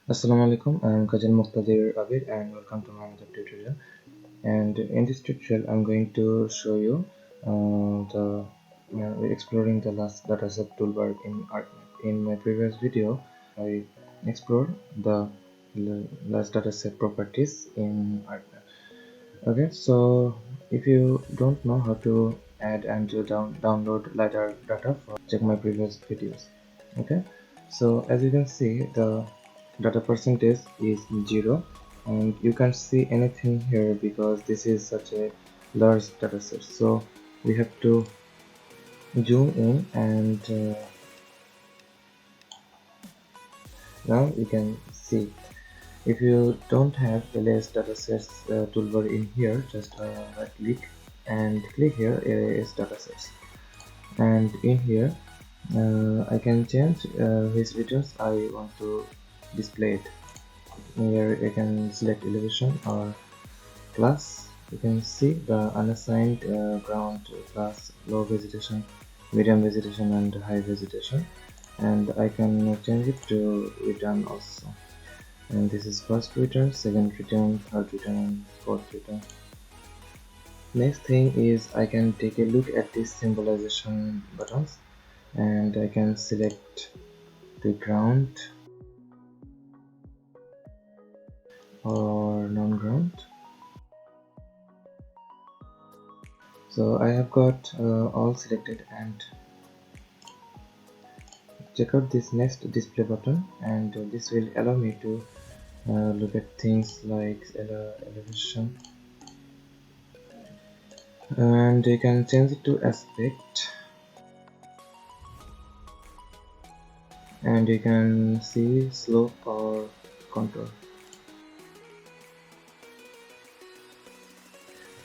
Assalamu alaikum, I am Kazi Almuqtadir and welcome to my another tutorial. And in this tutorial, I'm going to show you exploring the last dataset toolbar in ArcGIS. In my previous video, I explored the last dataset properties in ArcGIS. Okay, so if you don't know how to add and to download LiDAR data, check my previous videos. Okay, so as you can see, the data percentage is 0 and you can't see anything here because this is such a large data set. So we have to zoom in and now you can see. If you don't have LS datasets toolbar in here, just right click and click here LS datasets, and in here I can change which videos I want to display it. Here I can select elevation or class. You can see the unassigned ground class, low vegetation, medium vegetation and high vegetation, and I can change it to return also. And this is first return, second return, third return and fourth return. Next thing is I can take a look at these symbolization buttons and I can select the ground or non-ground. So I have got all selected, and check out this next display button, and this will allow me to look at things like elevation, and you can change it to aspect, and you can see slope or contour.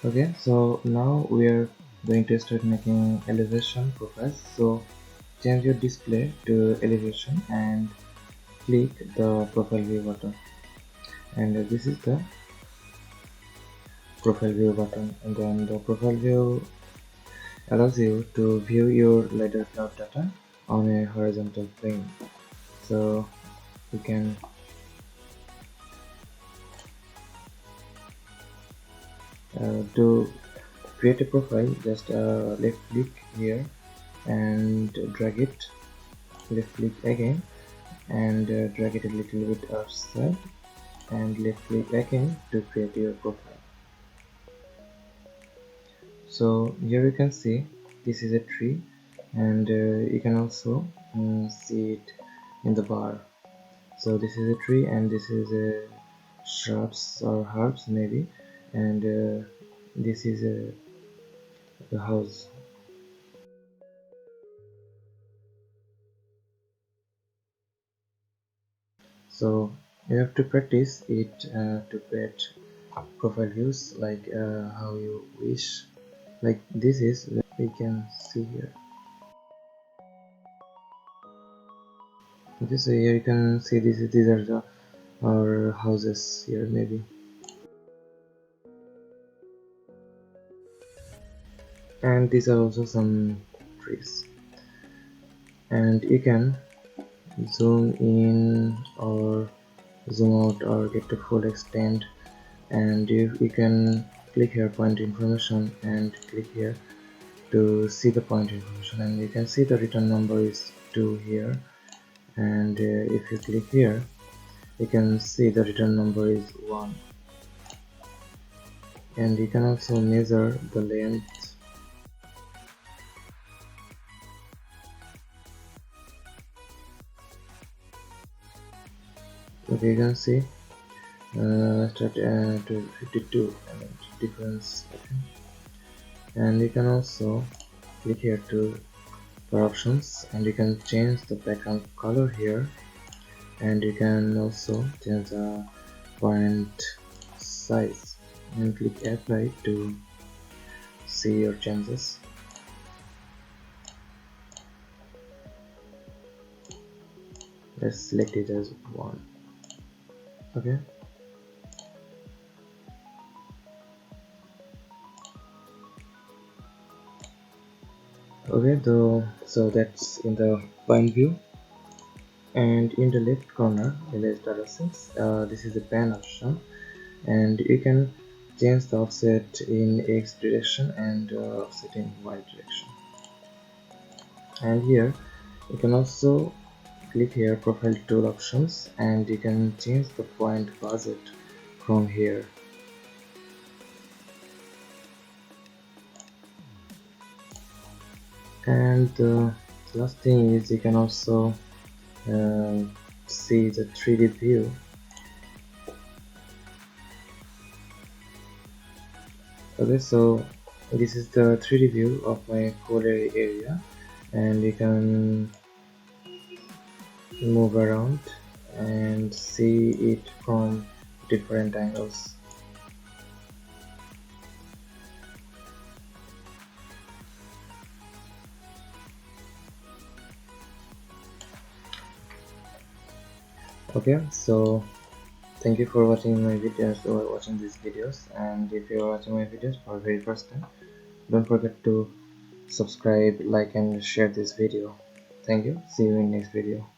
Okay, so now we are going to start making elevation profiles. So change your display to elevation and click the profile view button, and this is the profile view button. And then the profile view allows you to view your LiDAR cloud data on a horizontal plane. So you can to create a profile, just left click here and drag it, left click again and drag it a little bit outside, and left click again to create your profile. So here you can see this is a tree, and you can also see it in the bar. So this is a tree and this is a shrubs or herbs maybe, and this is a house. So you have to practice it to create profile views like how you wish. Like this is we can see here. Okay, so here you can see these are the our houses here maybe, and these are also some trees, and you can zoom in or zoom out or get to full extent, and you can click here point information and click here to see the point information, and you can see the return number is 2 here, and if you click here you can see the return number is 1, and you can also measure the length. Okay, you can see start to 52 difference. Okay. And you can also click here to for options, and you can change the background color here, and you can also change the point size and click apply to see your changes. Let's select it as 1. Okay, okay, so that's in the point view. and in the left corner LS datasets, this is the pan option, and you can change the offset in X direction and offset in Y direction. And here you can also click here profile tool options, and you can change the point budget from here. And the last thing is you can also see the 3D view. Okay, so this is the 3D view of my colliery area, and you can move around and see it from different angles. Okay, so thank you for watching my videos or watching these videos, and if you are watching my videos for the very first time, don't forget to subscribe, like and share this video. Thank you. See you in next video.